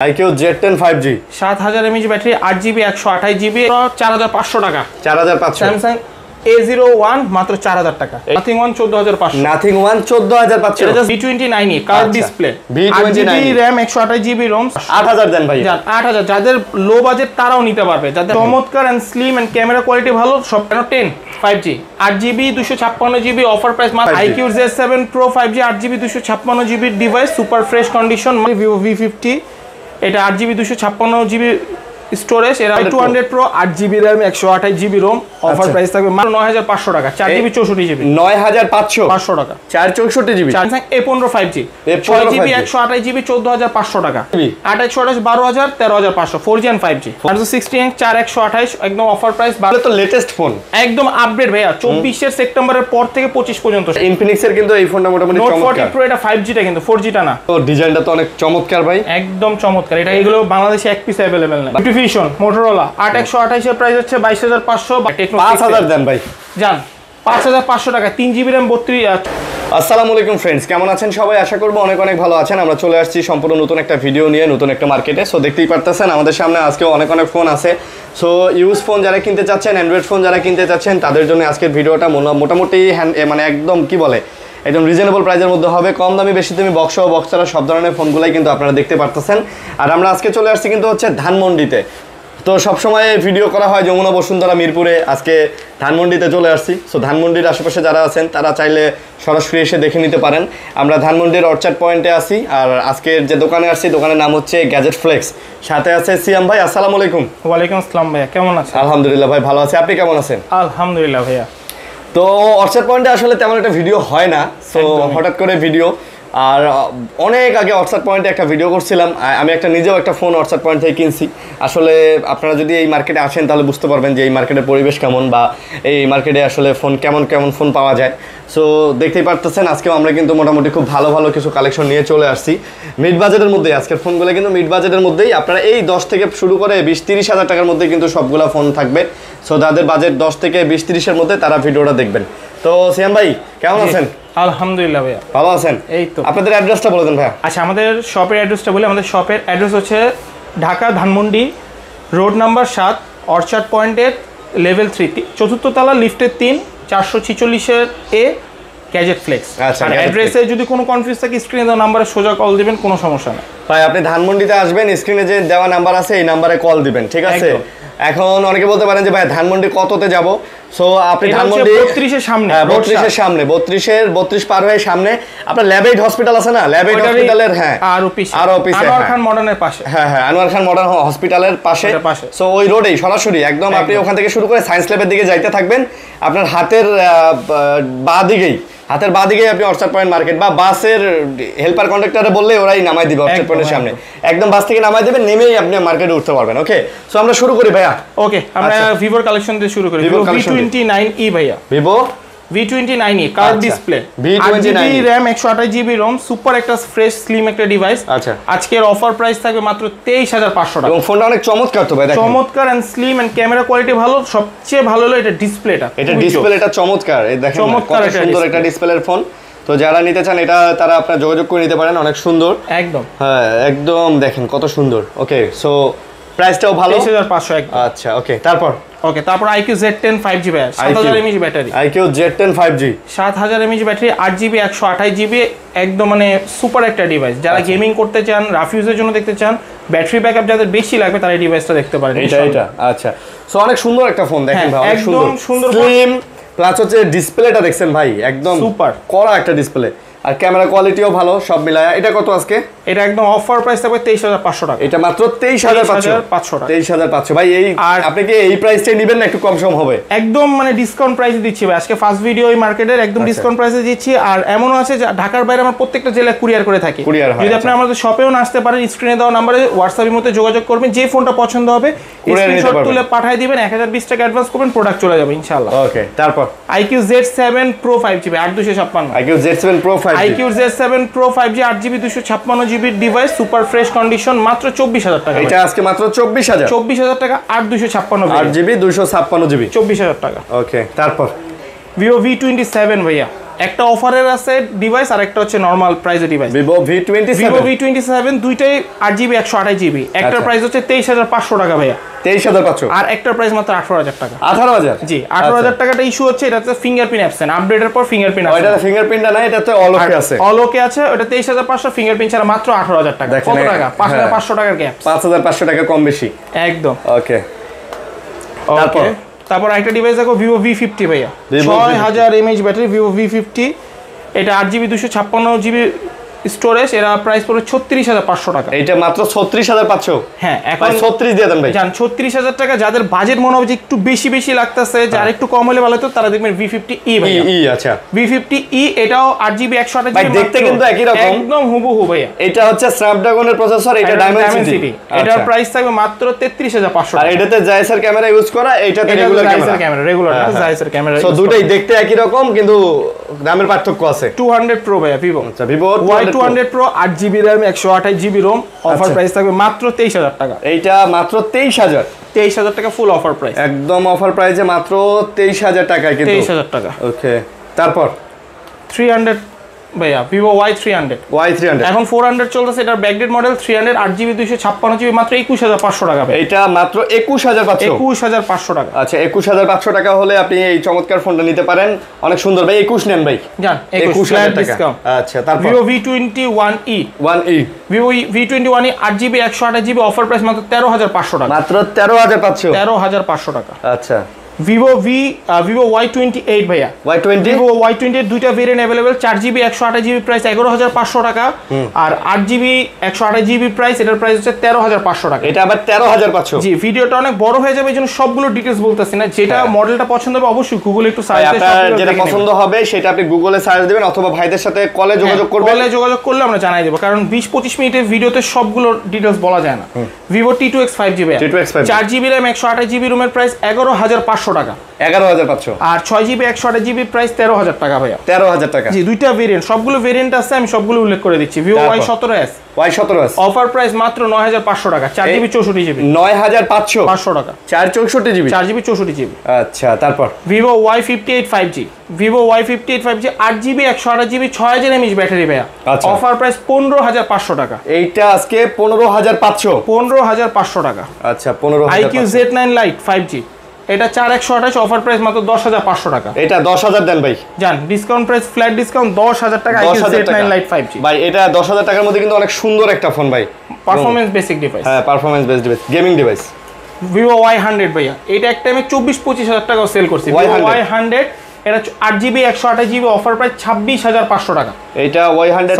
iQOO Z10 5G 7000 mAh battery 8GB 128GB 4500 টাকা 4500 Samsung A01 মাত্র 4000 টাকা Nothing One 14500 Nothing One 14500 এটা just B29 curve display B29 RAM 128GB ROM 8000 দেন ভাই 8000 যাদের low budget তারাও নিতে পারবে যাদের চমৎকার and slim and camera quality ভালো সব 10 5G 8GB 256GB offer price মাত্র iQOO Z7 Pro 5G 8GB 256GB device super fresh condition Vivo V50 এটা 8GB 256GB স্টোরেজ এর 200 Pro 8GB RAM 128GB ROM offer price থাকবে মাত্র 9500 টাকা 4GB 64GB 9500 টাকা 464GB Samsung A15 5G 6GB 128GB 14500 টাকা 2828 12000 13500 4G and 5G Samsung 16 4128 একদম offer price এটা তো লেটেস্ট ফোন একদম আপডেট ভাইয়া 24 এর সেপ্টেম্বরের পর থেকে 25 পর্যন্ত Infinix এর কিন্তু এই ফোনটা মোটামুটি চমৎকার Note 40 Pro এটা 5G টা কিন্তু 4G টা না তো ডিজাইনটা তো অনেক চমৎকার ভাই একদম চমৎকার এটা এগুলো বাংলাদেশে এক পিস अवेलेबल না Vision Motorola 8128 এর প্রাইস হচ্ছে 22500 Tecno 5000 দেন ভাই জান 5500 টাকা 3GB RAM 32 আসসালামু আলাইকুম फ्रेंड्स কেমন আছেন সবাই আশা করব অনেক অনেক ভালো আছেন আমরা চলে আসছি সম্পূর্ণ নতুন একটা ভিডিও নিয়ে নতুন একটা মার্কেটে সো দেখতেই পারতেছেন আমাদের সামনে আজকে অনেক অনেক ফোন আছে সো ইউজ ফোন যারা কিনতে চাচ্ছেন অ্যান্ড্রয়েড ফোন যারা কিনতে চাচ্ছেন তাদের জন্য আজকের ভিডিওটা মোটামুটি মানে একদম কি বলে একদম রিজনেবল প্রাইসের মধ্যে হবে কম দামি বেশি দামি বক্স ও বক্স ছাড়া সব ধরনের ফোনগুলাই কিন্তু আপনারা দেখতে পারতেছেন আর আমরা আজকে চলে আসছি কিন্তু হচ্ছে ধানমন্ডিতে তো সব সময় ভিডিও করা হয় যমুনা বসুন্ধরা মিরপুরে আজকে ধানমন্ডিতে চলে আসছি সো ধানমন্ডির আশেপাশে যারা আছেন তারা চাইলে সরাসরি এসে দেখে নিতে পারেন আমরা ধানমন্ডির অর্চার্ড পয়েন্টে আছি আর আজকের যে দোকানে আসছি দোকানের নাম হচ্ছে গ্যাজেট ফ্লেক্স সাথে আছে সিয়াম ভাই আসসালামু আলাইকুম ওয়ালাইকুম আসসালাম ভাইয়া কেমন আছেন আলহামদুলিল্লাহ ভাই ভালো আছি আপনি কেমন আছেন আলহামদুলিল্লাহ ভাইয়া তো অর্চার্ড পয়েন্টে আসলে তেমন একটা ভিডিও হয় না সো হঠাৎ করে ভিডিও আর অনেক আগে অর্চার্ড পয়েন্টে একটা ভিডিও করছিলাম আমি নিজেও একটা ফোন অর্চার্ড পয়েন্ট থেকে কিনছি আসলে আপনারা যদি এই মার্কেটে আসেন তাহলে বুঝতে পারবেন যে এই মার্কেটের পরিবেশ কেমন বা এই মার্কেটে আসলে ফোন কেমন ফোন পাওয়া যায় সো দেখতেই পারতেছেন আজকেও আমরা কিন্তু মোটামুটি খুব ভালো ভালো কিছু কালেকশন নিয়ে চলে আসছি মিড বাজেটের মধ্যেই আজকের ফোনগুলো কিন্তু মিড বাজেটের মধ্যেই আপনারা এই 10 থেকে শুরু করে 20-30 হাজার টাকার মধ্যে কিন্তু সবগুলো ফোন থাকবে সো যাদের বাজেট 10 থেকে 20-30 এর মধ্যে তারা ভিডিওটা দেখবেন তো সিয়াম ভাই কেমন আছেন আলহামদুলিল্লাহ ভাইয়া ভালো আছেন এই তো আপনাদের অ্যাড্রেসটা বলে দেন ভাইয়া আচ্ছা আমাদের শপের অ্যাড্রেসটা বলি আমাদের শপের অ্যাড্রেস হচ্ছে Dhaka Dhanmondi road number 7 orchard পয়েন্টের লেভেল 3 চতুর্থ তলা লিফটের 3 446 এর এ গ্যাজেট ফ্লেক্স আচ্ছা আর অ্যাড্রেসে যদি কোনো কনফিউজ থাকে স্ক্রিনে দেওয়া নম্বরে সোজা কল দিবেন কোনো সমস্যা নেই ভাই আপনি ধানমন্ডিতে আসবেন স্ক্রিনে যে দেওয়া নাম্বার আছে এই নম্বরে কল দিবেন ঠিক আছে এখন অনেকে বলতে পারেন যে ভাই ধানমন্ডি কততে যাব সো আপনি ধানমন্ডি 32 এর সামনে 32 এর সামনে 32 পার হয়ে সামনে আপনার ল্যাবেট হসপিটাল আছে না ল্যাবেট হসপিটালের হ্যাঁ আর অফিস আনোয়ার খান মডার্নের পাশে হ্যাঁ আনোয়ার খান মডার্ন হসপিটালের পাশে সো ওই রোডেই সরাসরি একদম আপনি ওখান থেকে শুরু করে সায়েন্স ল্যাবের দিকে যাইতে থাকবেন আপনার হাতের বাঁ দিকেই আপনি অর্চার্ড পয়েন্ট মার্কেট বা বাসের হেল্পার কন্ডাক্টরে বললে ওরাই নামাই দিবে অর্চার্ড পয়েন্টের সামনে একদম বাস থেকে নামাই দিবেন নেমেই আপনি মার্কেটে উঠতে পারবেন ওকে সো আমরা শুরু করি ভাইয়া ওকে আমরা ভিভোর কালেকশন দিয়ে শুরু করি ভিভো V29e ভাইয়া Vivo V29e curve display V29 RAM 128GB ROM super একটা ফ্রেশ স্লিম একটা ডিভাইস আচ্ছা আজকের অফার প্রাইস থাকবে মাত্র 23500 টাকা এবং ফোনটা অনেক চমৎকার তো ভাই দেখেন চমৎকার and slim and camera quality ভালো সবচেয়ে ভালো হলো এটা ডিসপ্লেটা চমৎকার এই দেখেন কত সুন্দর একটা ডিসপ্লের ফোন তো যারা নিতে চান এটা তারা আপনারা যোগাযোগ করে নিতে পারেন অনেক সুন্দর একদম হ্যাঁ একদম দেখেন কত সুন্দর ওকে সো প্রাইসটাও ভালো 23500 একদম আচ্ছা তারপর iQOO Z10 5G 7000 mAh battery iQOO Z10 5G 7000 mAh battery 8GB 128GB একদম মানে সুপার একটা ডিভাইস যারা গেমিং করতে চান রাফ ইউজের জন্য দেখতে চান ব্যাটারি ব্যাকআপ যাদের বেশি লাগবে তারা এই ডিভাইসটা দেখতে পারেন এটা আচ্ছা সো অনেক সুন্দর একটা ফোন দেখেন ভাই অনেক সুন্দর স্লিম প্লাস হচ্ছে ডিসপ্লেটা দেখছেন ভাই একদম সুপার কড়া একটা ডিসপ্লে আর ক্যামেরা কোয়ালিটিও ভালো সব মিলায়া এটা কত আজকে এটা একদম অফার প্রাইস থাকবে 23500 টাকা এটা মাত্র 23500 টাকা 23500 ভাই এই আপনি কি এই প্রাইসটাই নেবেন না একটু কম সম হবে একদম মানে ডিসকাউন্ট প্রাইসে দিচ্ছি ভাই আজকে ফার্স্ট ভিডিও এই মার্কেটের একদম ডিসকাউন্ট প্রাইসে দিচ্ছি আর এমনও আছে যে ঢাকার বাইরে আমরা প্রত্যেকটা জেলায় কুরিয়ার করে থাকি যদি আপনি আমাদের শপেও না আসতে পারেন স্ক্রিনে দেওয়া নম্বরে হোয়াটসঅ্যাপের মধ্যে যোগাযোগ করবেন যে ফোনটা পছন্দ হবে স্ক্রিনশট তুলে পাঠিয়ে দিবেন 1020 টাকা অ্যাডভান্স করবেন প্রোডাক্ট চলে যাবে ইনশাআল্লাহ ওকে তারপর iQOO Z7 Pro 5G 8256 iQOO Z7 Pro 5G iQOO Z7 Pro 5G 8GB 256GB device super fresh condition মাত্র 24000 টাকা এটা আজকে মাত্র 24000 টাকা 8256 8GB 256GB 24000 টাকা ওকে তারপর Vivo V27 ভাইয়া একটা অফারের আছে ডিভাইস আর একটা হচ্ছে নরমাল প্রাইসের device. Vivo V27 Vivo V27 দুইটাই 8GB 128GB। একটার প্রাইস হচ্ছে 23,500 টাকা ভাইয়া। 23,500 আর একটার প্রাইস মাত্র 18,000 টাকা। 18,000 জি 18,000 টাকাটা ইস্যু হচ্ছে, এটাতে ফিঙ্গারপ্রিন্ট অ্যাবসেন্ট, আপডেটের পর ফিঙ্গারপ্রিন্ট আছে। ওইটাতে ফিঙ্গারপ্রিন্টটা নাই, এটাতে অলোকে আছে। অলোকে আছে, ওটা 23,500, ফিঙ্গারপ্রিন্ট ছাড়া মাত্র 18,000 টাকা। কত টাকা? 5,500 টাকার গ্যাপ। 5,500 টাকা কম বেশি একদম। ওকে তারপর একটা ডিভাইস দেখো Vivo V50 ভাইয়া, 6000 mAh ব্যাটারি, Vivo V50। এটা 8GB 256GB স্টোরেজ, এর প্রাইস পড়বে 36,500 টাকা। এটা মাত্র 36,500। হ্যাঁ এখন 36 দিয়ে দেন ভাই। জান 36,000 টাকা। যাদের বাজেট মনে হবে যে একটু বেশি বেশি লাগতেছে, যার একটু কম হলে ভালো হতো, তারা দেখবেন V50e ভাইয়া। আচ্ছা V50e এটাও 8GB 128GB ভাই, দেখতে কিন্তু একই রকম, একদম হুবহু ভাইয়া। এটা হচ্ছে স্ন্যাপড্রাগনের প্রসেসর, এটা ডায়মেনসিটি। এটার প্রাইস থাকবে মাত্র 33,500 আর টাকা। এটাতে জাইসের ক্যামেরা ইউজ করা, এইটাতে রেগুলার ক্যামেরা। রেগুলার না, জাইসের ক্যামেরা। সো দুটোই দেখতে একই রকম, কিন্তু দামের পার্থক্য আছে। 200 Pro ভাইয়া Vivo। আচ্ছা Vivo Y200 Pro 8GB RAM 128GB ROM, offer price থাকবে মাত্র 23,000 টাকা। এইটা মাত্র 23,000। 23,000 টাকা ফুল অফার প্রাইস, একদম অফার প্রাইসে মাত্র 23,000 টাকায় কিন্তু। 23,000 টাকা। ওকে তারপর 300 ভাইয়া Vivo Y300। Y300 এখন 400 চলতেছে, এটার ব্যাকডেট মডেল 300 8GB 256GB মাত্র 21,500 টাকা ভাই। এটা মাত্র 21,500। 21,500 টাকা। আচ্ছা 21,500 টাকা হলে আপনি এই চমৎকার ফোনটা নিতে পারেন। অনেক সুন্দর ভাই, 21 নেন ভাই। জান 21,000 টাকা। আচ্ছা তারপর Vivo V21e। 1e Vivo V21e 8GB 128GB offer price মাত্র 13,500 টাকা। মাত্র 13,500। 13,500 টাকা। আচ্ছা Vivo Y28 ভাইয়া। Y20 Vivo Y28 দুইটা variant available, 4GB 128GB price 11,500 টাকা, আর 8GB 128GB প্রাইস, এটার প্রাইস হচ্ছে 13,500 টাকা। এটা আবার 13,500। জি ভিডিওটা অনেক বড় হয়ে যাবে, এইজন্য সবগুলো ডিটেইলস বলতেছি না। যেটা মডেলটা পছন্দ হবে অবশ্যই গুগলে একটু সার্চ দিয়ে আপনার যেটা পছন্দ হবে সেটা আপনি গুগলে সার্চ দিবেন, অথবা ভাইদের সাথে কলে যোগাযোগ করবেন। কলে যোগাযোগ করলে আমরা জানাই দেব, কারণ 20-25 মিনিটের ভিডিওতে সবগুলো ডিটেইলস বলা যায় না। Vivo T2X 5G ভাইয়া, 4GB RAM 128GB রুমের প্রাইস 11,500 টাকা। 11,500। আর 6GB 128GB প্রাইস 13,000 টাকা ভাইয়া। 13,000 টাকা। জি দুইটা ভেরিয়েন্ট, সবগুলো ভেরিয়েন্ট আছে, আমি সবগুলো উল্লেখ করে দিচ্ছি। Vivo Y17s Y17s offer price মাত্র 9,500 টাকা, 4GB 64GB। 9,500 500 টাকা, 464GB। 4GB 64GB। আচ্ছা তারপর Vivo Y58 5G, Vivo Y58 5G 8GB 128GB 6000 mAh battery ভাইয়া। অফার প্রাইস 15,500 টাকা। এইটা আজকে 15,500। 15,500 টাকা। আচ্ছা 15,500। IQ Z9 Lite 5G, এটা 4128, অফার প্রাইস মাত্র 10,500 টাকা। এটা 10,000 দেন ভাই। জান ডিসকাউন্ট প্রাইস, ফ্ল্যাট ডিসকাউন্ট 10,000 টাকা। IQ Z9 Lite 5G ভাই, এটা 10,000 টাকার মধ্যে কিন্তু অনেক সুন্দর একটা ফোন ভাই। Performance basic device. হ্যাঁ performance based device, gaming device. Vivo Y100 ভাইয়া, এটা এক টাইমে 24-25,000 টাকাও সেল করছি। Y100 এটা 8GB 128GB অফার প্রাইস 26,500 টাকা। এটা Y100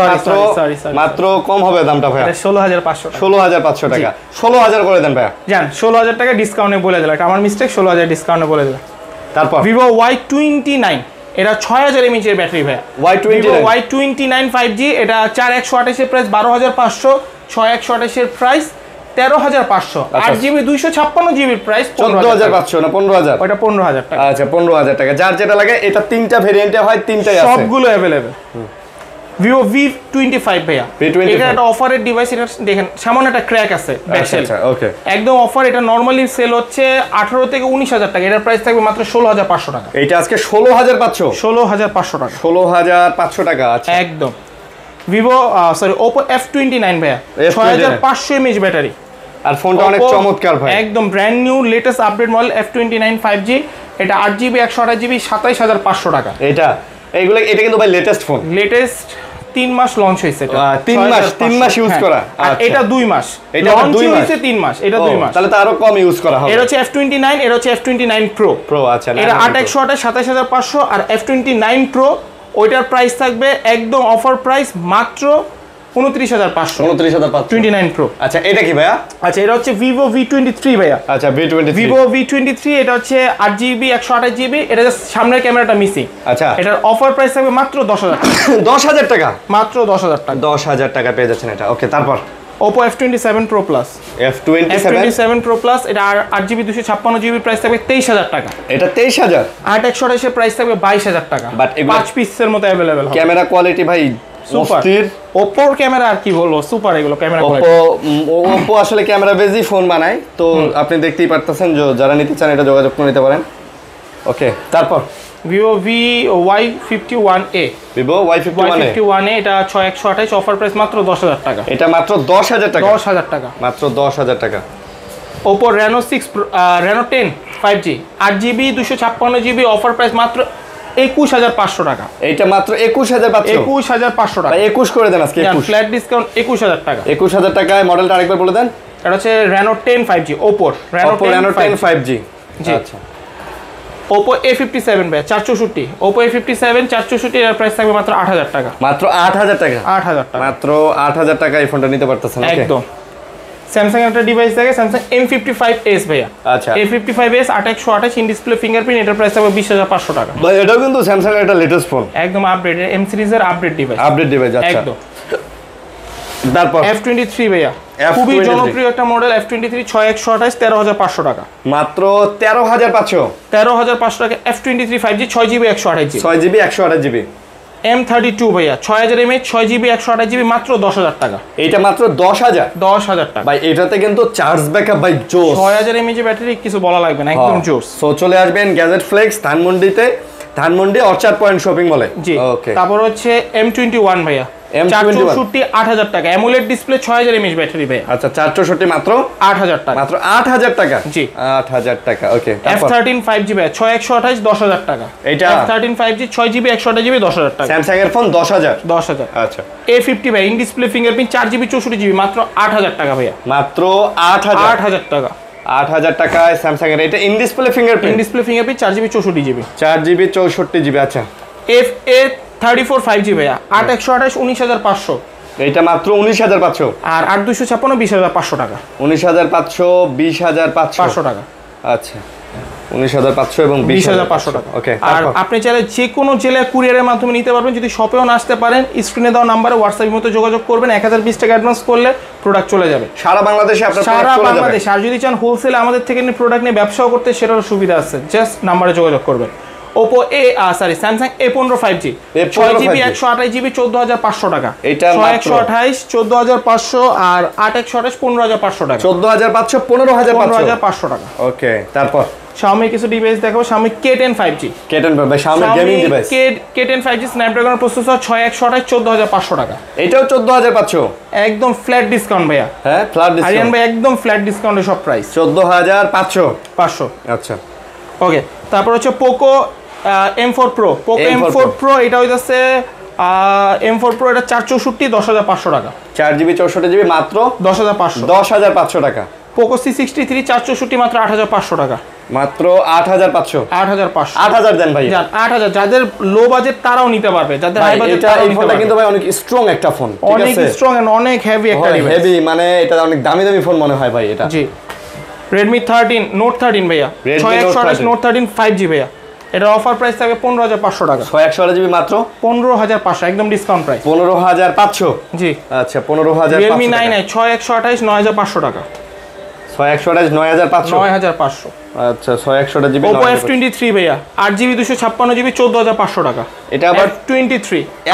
মাত্র কম হবে দামটা ভাইয়া, 16,500 টাকা। 16,500 টাকা। 16,000 করে দেন ভাইয়া। জান 16,000 টাকা ডিসকাউন্টে বলে দিলাম, এটা আমার মিস্টেক, 16,000 ডিসকাউন্টে বলে দিলাম। তারপর Vivo Y29, এটা 6000 mAh এর ব্যাটারি ভাইয়া। Y29 5G, এটা 4128 এর প্রাইস 12,500, 6128 এর প্রাইস 13,500, 8GB 256GB প্রাইস 14,500 না 15,000? ওটা 15,000 টাকা। আচ্ছা 15,000 টাকা। যার যেটা লাগে, এটা তিনটা ভেরিয়েন্টে হয়, তিনটাই আছে, সবগুলো अवेलेबल। Vivo V25 ভাইয়া, এটা একটা অফারের ডিভাইস। এটা দেখেন সামনে একটা ক্র্যাক আছে, ব্যাকসেল। আচ্ছা ওকে, একদম অফার। এটা নরমালি সেল হচ্ছে 18 থেকে 19,000 টাকা, এটার প্রাইস থাকবে মাত্র 16,500 টাকা। এটা আজকে 16,500। 16,500 টাকা, 16,500 টাকা। আচ্ছা একদম। Vivo Oppo F29 ভাইয়া, 6500 mAh ব্যাটারি। আর ফোনটা অনেক চমৎকার ভাই, একদম brand new latest update model F29 5G, এটা 8GB 128GB 27,500 টাকা। এটা কিন্তু ভাই লেটেস্ট ফোন, লেটেস্ট 3 মাস লঞ্চ হয়েছে। এটা 3 মাস ইউজ করা। আর এটা 2 মাস, এটা লঞ্চ 2 মাস, হয়েছে 3 মাস, এটা 2 মাস। তাহলে তো আরো কম ইউজ করা হবে। এটা হচ্ছে F29, এটা হচ্ছে F29 Pro। আচ্ছা এটা 8/128 27,500, আর F29 Pro ওইটার প্রাইস থাকবে একদম অফার প্রাইস মাত্র 29,500। 29 Pro। আচ্ছা এটা কি ভাইয়া? আচ্ছা এটা হচ্ছে Vivo V23 ভাইয়া। আচ্ছা Vivo V23, এটা হচ্ছে 8GB 128GB, এটা জাস্ট সামনের ক্যামেরাটা মিসিং। আচ্ছা এটার অফার প্রাইস থাকবে মাত্র 10,000 টাকা। 10,000 টাকা, মাত্র 10,000 টাকা। 10,000 টাকা পেয়ে যাচ্ছেন এটা। ওকে তারপর Oppo F27 Pro Plus। F27 Pro Plus, এটা 8GB 256GB প্রাইস থাকবে 23,000 টাকা। এটা 23,000। 8/128 এর প্রাইস থাকবে 22,000 টাকা। বাট 5 পিসের মতো अवेलेबल হবে। ক্যামেরা কোয়ালিটি ভাই সুপার। Oppo এর ক্যামেরা আর কি বলবো, সুপার এগুলো ক্যামেরা কোয়ালিটি। Oppo আসলে ক্যামেরা বেজই ফোন বানায়, তো আপনি দেখতেই পারতেছেন, যারা নিতে চান এটা যোগাযোগ করে নিতে পারেন। ওকে তারপর ভিভো Y51A। ভিভো Y51A এটা 6128, অফার প্রাইস মাত্র 10,000 টাকা। এটা মাত্র 10,000 টাকা। 10,000 টাকা। মাত্র 10,000 টাকা। Oppo Reno 6 Pro, Reno 10 5G 8GB 256GB, offer price মাত্র 21,500 টাকা। এটা মাত্র 21,500। 21,500 টাকা। 21 করে দেন আজকে। 21 ফ্ল্যাট ডিসকাউন্ট 21,000 টাকা। 21,000 টাকায় মডেলটা আরেকবার বলে দেন। এটা হচ্ছে Reno 10 5G, Oppo Reno 10 5G। জি আচ্ছা। Oppo A57 ভাই 464, Oppo A57 464 এর প্রাইস থাকবে মাত্র 8,000 টাকা। মাত্র 8,000 টাকা। 8,000 টাকা। মাত্র 8,000 টাকা এই ফোনটা নিতে পারতেছেন। ওকে একদম। স্যামসাং একটা ডিভাইস থাকে Samsung M55s ভাইয়া। আচ্ছা A55s 8128 ইন ডিসপ্লে ফিঙ্গারপ্রিন্ট, এটার প্রাইস থাকবে 20,500 টাকা। ভাই এটাও কিন্তু স্যামসাং এর একটা লেটেস্ট ফোন। একদম আপডেট, M সিরিজের আপডেট ডিভাইস। আপডেট ডিভাইস আচ্ছা। একদম। তারপর F23 ভাইয়া, খুবই জনপ্রিয় একটা মডেল F23 6128 13,500 টাকা। মাত্র 13,500। 13,500 টাকা F23 5G 6GB 128GB। 6GB 128GB। M32 ভাইয়া 6000 mAh 6GB 128GB, মাত্র 10,000 টাকা। এইটা মাত্র 10,000। 10,000 টাকা ভাই এটাতে কিন্তু চার্জ ব্যাকআপ ভাই জোস। 6000 mAh ব্যাটারি, কিছু বলা লাগবে না, একদম জোস। সো চলে আসবেন গ্যাজেট ফ্লেক্স ধানমন্ডিতে, ধানমন্ডি অর্চার্ড পয়েন্ট শপিং মলে। জি ওকে। তারপর হচ্ছে M21 ভাইয়া, M21 464 8,000 টাকা, অ্যামোলেড ডিসপ্লে 6000 mAh ব্যাটারি ভাইয়া। আচ্ছা 464 মাত্র 8,000 টাকা। মাত্র 8,000 টাকা। জি 8,000 টাকা। ওকে। F13 5G ভাইয়া 6128 10,000 টাকা। এটা F13 5G 6GB 128GB 10,000 টাকা। স্যামসাং এর ফোন 10,000। 10,000। আচ্ছা A50 ভাই in display fingerprint 4GB 64GB, মাত্র 8,000 টাকা ভাইয়া। মাত্র 8,000। 8,000 টাকা। 8,000 টাকায় স্যামসাং এর এটা in display in fingerprint, display fingerprint 4GB 64GB। 4GB 64GB। আচ্ছা A34 5G ভাইয়া 8128 19,500, এইটা মাত্র 19,500। আর 8256 20,500 টাকা। 19,500 20,500 500 টাকা। আচ্ছা 19,500 এবং 20,500 টাকা। ওকে। আর আপনি চাইলে যে কোনো জেলায় কুরিয়ারের মাধ্যমে নিতে পারবেন। যদি শপেও না আসতে পারেন, স্ক্রিনে দেওয়া নাম্বারে হোয়াটসঅ্যাপের মতো যোগাযোগ করবেন, 1020 টাকা অ্যাডভান্স করলে প্রোডাক্ট চলে যাবে সারা বাংলাদেশে। আপনার সারা বাংলাদেশ। আর যদি চান হোলসেলে আমাদের থেকে নিয়ে প্রোডাক্ট নিয়ে ব্যবসাও করতে, সেটারও সুবিধা আছে, জাস্ট নাম্বারে যোগাযোগ করবেন। Oppo Samsung A15 5G 6GB 128GB 14,500 টাকা। এটা 128 14,500 আর 8128 15,500 টাকা। 14,500 15,500 টাকা। ওকে। তারপর Xiaomi কিছু ডিভাইস দেখাবো। Xiaomi K10 5G, K10 ভাই Xiaomi gaming device. K10 5G Snapdragon processor 6128 14,500 টাকা। এটাও 14,500। একদম ফ্ল্যাট ডিসকাউন্ট ভাইয়া। হ্যাঁ ফ্ল্যাট ডিসকাউন্ট। আরিয়ান ভাই একদম ফ্ল্যাট ডিসকাউন্টে সব প্রাইস 14,500। 500। আচ্ছা ওকে। তারপর হচ্ছে Poco M4 Pro, Poco M4 Pro এটা হইতাছে M4 Pro, এটা 464 10,500 টাকা। 4GB 64GB মাত্র 10,500। 10,500 টাকা। Poco C63 464 মাত্র 8,500 টাকা। মাত্র 8,500। 8,500। 8,000 দেন ভাই। 8,000। যাদের লো বাজেট তারাও নিতে পারবে, যাদের হাই বাজেট এটা এই ফোনটা কিন্তু ভাই অনেক স্ট্রং একটা ফোন, ঠিক আছে? অনেক স্ট্রং এন্ড অনেক হেভি একটা ডিভাইস। হেভি মানে এটা অনেক দামি দামি ফোন মনে হয় ভাই এটা। জি Redmi 13 Note 13 ভাইয়া 6128 Note 13 5G ভাইয়া, এটা অফার প্রাইস থাকবে 15,500 টাকা। 128GB মাত্র 15,500, একদম ডিসকাউন্ট প্রাইস। 15,500। জি আচ্ছা 15,500। Realme 9i 6128 9,500 টাকা। 628 9,500। 9,500। আচ্ছা 628GB। Oppo F23 ভাইয়া 8GB 256GB 14,500 টাকা। এটা আবার F23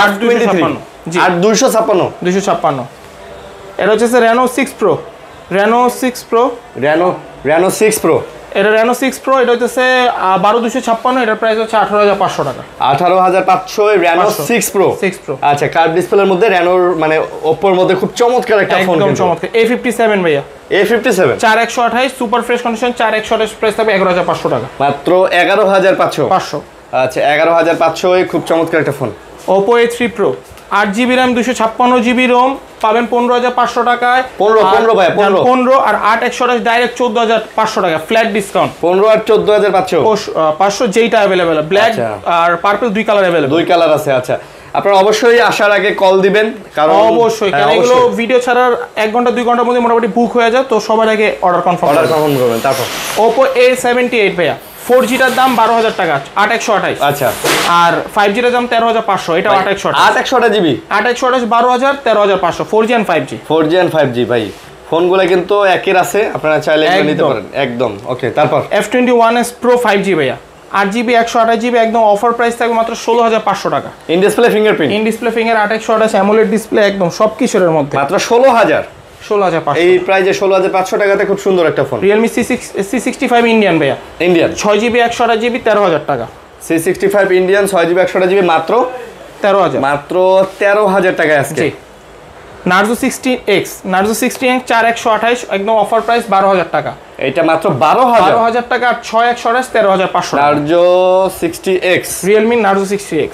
F23 জি 8,256 256। এটা হচ্ছে Reno 6 Pro, Reno 6 Pro, Reno 6 Pro। এটা Reno 6 Pro, এটা হচ্ছে 12,256, এটার প্রাইস হচ্ছে 18,500 টাকা। 18,500 Reno 6 Pro। 6 Pro আচ্ছা কার্ভ ডিসপ্লের মধ্যে Renoর মানে Oppoর মধ্যে খুব চমৎকার একটা ফোন, একদম চমৎকার। A57 ভাইয়া A57 4128 super fresh condition 4128, price থাকবে 11,500 টাকা। মাত্র 11,500। 500। আচ্ছা 11,500 খুব চমৎকার একটা phone. Oppo A3 Pro 8GB RAM 256GB ROM পাবেন 15,500 টাকায়। 15 ভাই 15 আর 8,128 ডাইরেক্ট 14,500 টাকা ফ্ল্যাট ডিসকাউন্ট। 15 আর 14,500। 500 যেইটা अवेलेबल, ব্ল্যাক আর পার্পল দুই কালার अवेलेबल। দুই কালার আছে। আচ্ছা আপনারা অবশ্যই আসার আগে কল দিবেন, কারণ অবশ্যই, কারণ এগুলো ভিডিও ছাড়ার 1 ঘন্টা 2 ঘন্টার মধ্যে মোটামুটি বুক হয়ে যায়, তো সবার আগে অর্ডার কনফার্ম করবেন। তারপর Oppo A78 ভাইয়া 4Gটার দাম 12,000 টাকা 8,128। আচ্ছা আর 5Gটার দাম 13,500, এটা 8,128। 8,128GB 8,128 12,000 13,500 4G and 5G। 4G and 5G ভাই ফোনগুলো কিন্তু একের আছে, আপনারা চাইলে এগুলো নিতে পারেন একদম। ওকে তারপর F21s Pro 5G ভাইয়া 8GB 128GB, একদম অফার প্রাইস থাকবে মাত্র 16,500 টাকা। In display fingerprint, in display finger 8,128 AMOLED display, একদম সব কিছুর মধ্যে মাত্র 16,000। 16,500 এই প্রাইজে 16,500 টাকাতে খুব সুন্দর একটা ফোন। Realme C65 ইন্ডিয়ান ভাইয়া ইন্ডিয়ান 6GB 128GB 13,000 টাকা। C65 ইন্ডিয়ান 6GB 128GB মাত্র 13,000 মাত্র 13,000 টাকায় আজকে। জি নার্জো 16X, নার্জো 16X 4128 একদম অফার প্রাইস 12,000 টাকা। এটা মাত্র 12,000 টাকা। আর 6/128 13,500 Narzo 60X, Realme Narzo 60X,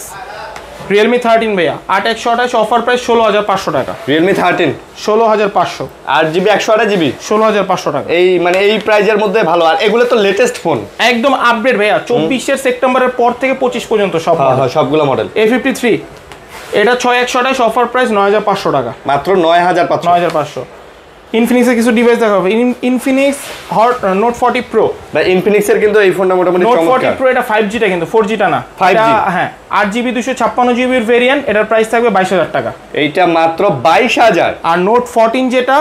Realme 13 ভাইয়া 8/128 অফার প্রাইস 16,500 টাকা। রিয়েলমি 13 16,500, 8GB 128GB 16,500 টাকা। এই মানে এই প্রাইজের মধ্যে ভালো। আর এগুলো তো লেটেস্ট ফোন, একদম আপডেট ভাইয়া, 24 সেপ্টেম্বরের পর থেকে 25 পর্যন্ত সব সবগুলো মডেল। A53 এটা 6/128 অফার প্রাইস 9,500 টাকা, মাত্র 9,500। 9,500। ইনফিনিক্সের কিছু ডিভাইস দেখাবো। Infinix hot note 40 pro. ভাই ইনফিনিক্সের কিন্তু এই ফোনটা মোটামুটি নোট চমৎকার। 40 প্রো এটা 5G টা কিন্তু 4G টা না। 5G হ্যাঁ 8GB 256GB এর ভেরিয়েন্ট, এটার প্রাইস থাকবে 22,000 টাকা। এইটা মাত্র 22,000। আর নোট 14 যেটা,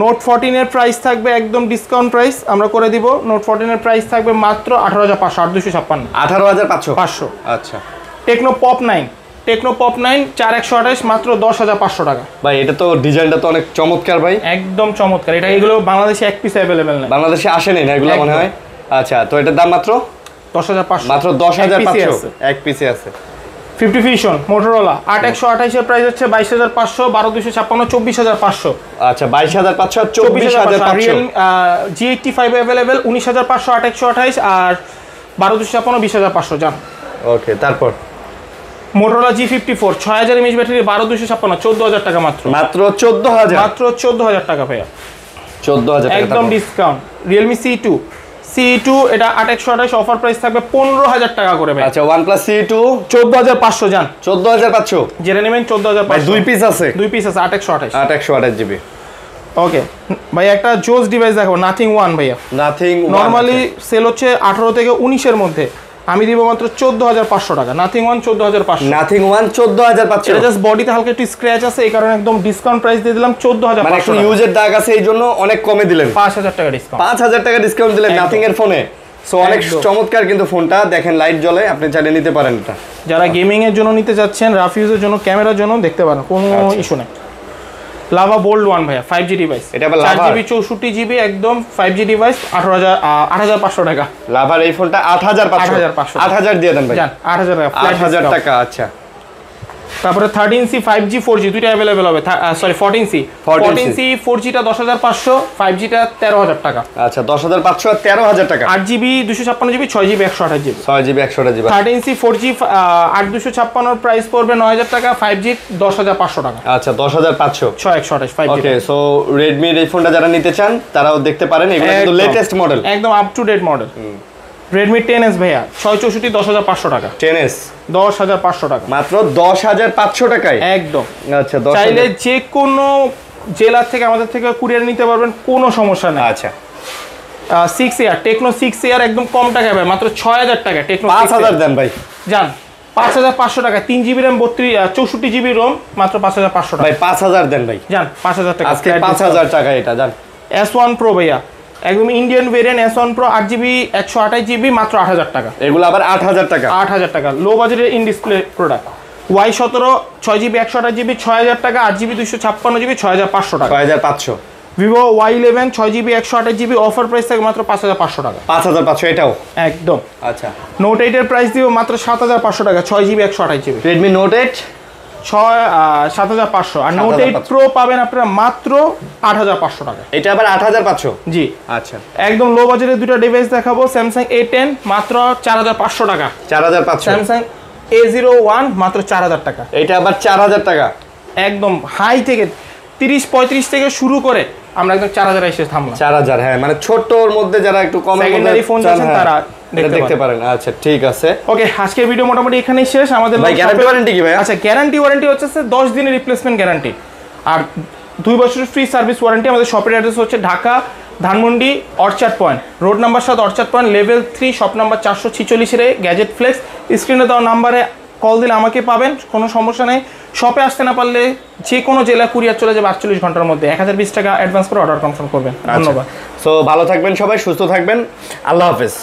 নোট 14 এর প্রাইস থাকবে একদম ডিসকাউন্ট প্রাইস আমরা করে দিব। নোট 14 এর প্রাইস থাকবে মাত্র 18,500, 8,256, 18,500। আচ্ছা টেকনো পপ 9, টেকনো পপ 9 4/128 মাত্র 10,500 টাকা। ভাই এটা তো ডিজাইনটা তো অনেক চমৎকার ভাই, একদম চমৎকার। এটা এগুলো বাংলাদেশে এক পিস अवेलेबल না, বাংলাদেশে আসেনি না এগুলো মনে হয়। আচ্ছা তো এটার দাম মাত্র 10,500, মাত্র 10,500 এক পিসে আছে। 50 ভিশন মোটরোলা 8/128 এর প্রাইস হচ্ছে 22,500, 12,256, 24,500। আচ্ছা 22,500 আর 24,500। রিয়েল G85 अवेलेबल 19,500 8/128 আর 12,256 20,500 জান। ওকে তারপর মোটরোলা G54 6000 mAh ব্যাটারি 12,256 14,000 টাকা মাত্র, মাত্র 14,000, মাত্র 14,000 টাকা ভাইয়া, 14,000 টাকা একদম ডিসকাউন্ট। রিয়েলমি C2 এটা 8/128 অফার প্রাইস থাকবে 15,000 টাকা করে ভাই। আচ্ছা OnePlus C2 14,500 জান, 14,500 জেনে নেবেন 14,500। দুই পিস আছে, দুই পিস আছে 8/128। 8/128GB। ওকে ভাই একটা জোস ডিভাইস দেখাবো, নাথিং ওয়ান ভাইয়া। নাথিং নরমালি সেল হচ্ছে 18 থেকে 19 এর মধ্যে, আমি দিব মাত্র 14,500 টাকা। Nothing one 14,500, nothing one 14,500। এটা জাস্ট বডিতে হালকা একটু স্ক্র্যাচ আছে, এই কারণে একদম ডিসকাউন্ট প্রাইস দিয়ে দিলাম 14,500 মানে একটু ইউজের দাগ আছে এই জন্য অনেক কমে দিলেন, 5,000 টাকা ডিসকাউন্ট, 5,000 টাকা ডিসকাউন্ট দিলেন নাথিং এর ফোনে। সো অনেক চমৎকার কিন্তু ফোনটা, দেখেন লাইট জ্বলে, আপনি চাইলে নিতে পারেন এটা। যারা গেমিং এর জন্য নিতে যাচ্ছেন, রাফ ইউজের জন্য, ক্যামেরার জন্য দেখতে পারেন, কোনো ইস্যু নেই। লাভা বোল্ড 1 ভাইয়া 5G ডিভাইস, এটা আবার লাভা 4GB 64GB একদম 5G ডিভাইস 8,500 টাকা। লাভার এই ফোনটা 8,500, 8,000 দিয়ে দেন ভাই, জান 8,000 টাকা, 8,000 টাকা। আচ্ছা তারপরে 13C 5G 4G দুইটা अवेलेबल হবে, সরি 14C 4G টা 10,500, 5G টা 13,000 টাকা। আচ্ছা 10,500 আর 13,000 টাকা। 8GB 256GB 6GB 128GB 6GB 128GB। 13C 4G 8,256 এর প্রাইস পড়বে 9,000 টাকা, 5G 10,500 টাকা। আচ্ছা 10,500, 6/128 5G। ওকে সো Redmi এর এই ফোনটা যারা নিতে চান তারাও দেখতে পারেন, এগুলো কিন্তু লেটেস্ট মডেল, একদম up to date model. Redmi 10S ভাইয়া 664 10,500 টাকা, 10S 10,500 টাকা, মাত্র 10,500 টাকায় একদম। আচ্ছা 10,000 চাইলে যে কোনো জেলা থেকে আমাদের থেকে কুরিয়ার নিতে পারবেন, কোনো সমস্যা নেই। আচ্ছা 6 ইয়ার টেকনো 6 ইয়ার একদম কম টাকায় ভাই, মাত্র 6,000 টাকা। টেকনো 5,000 দেন ভাই, জান 5,500 টাকা, 3GB RAM 64GB ROM মাত্র 5,500 টাকা ভাই 5,000 দেন ভাই, জান 5,000 টাকা আজকে 5,000 টাকা এটা জান। S1 Pro ভাইয়া একদম Indian variant S1 Pro 8GB 128GB মাত্র 8,000 টাকা, এগুলো আবার 8,000 টাকা, 8,000 টাকা। লো বাজেটের in display product Y17 6GB 128GB 6,000 টাকা, 8GB 256GB 6,500 টাকা। 6,500। Vivo Y11 6GB 128GB offer price থাকে মাত্র 5,500 টাকা, 5,500 এটাও একদম। আচ্ছা নোট 8 এর প্রাইস দিব মাত্র 7,500 টাকা, 6GB 128GB Redmi Note 8 7,500। আর নোট 8 প্রো পাবেন আপনারা মাত্র 8,500 টাকা, এটা আবার 8,500। জি আচ্ছা একদম লো বাজেটের দুটো ডিভাইস দেখাবো। Samsung A10 মাত্র 4,500 টাকা, 4,500। Samsung A01 মাত্র 4,000 টাকা, এটা আবার 4,000 টাকা, একদম হাই থেকে 30-35 থেকে শুরু করে আমরা একদম 4,000 এসে থামলাম। 4,000 হ্যাঁ, মানে ছোটর মধ্যে যারা একটু কমের মধ্যে সেকেন্ডারি ফোন যাচ্ছেন তারা দেখতে পারেন। আচ্ছা ঠিক আছে, ওকে আজকের ভিডিও মোটামুটি এখানেই শেষ। আমাদের ভাই গ্যারান্টি ওয়ারেন্টি কি ভাই? আচ্ছা গ্যারান্টি ওয়ারেন্টি হচ্ছে 10 দিনের রিপ্লেসমেন্ট গ্যারান্টি আর 2 বছরের ফ্রি সার্ভিস ওয়ারেন্টি। আমাদের শপের অ্যাড্রেস হচ্ছে Dhaka Dhanmondi orchard point, road number 7 orchard point, level 3, shop number 446 এ গ্যাজেট ফ্লেক্স। স্ক্রিনে দেওয়া নাম্বারে কল দিলে আমাকে পাবেন, কোনো সমস্যা নেই। শপে আসতে না পারলে যে কোনো জেলা কুরিয়ার চলে যাবে 48 ঘন্টার মধ্যে। 1020 টাকা অ্যাডভান্স করে অর্ডার কনফার্ম করবেন। ধন্যবাদ। সো ভালো থাকবেন সবাই, সুস্থ থাকবেন, আল্লাহ হাফেজ।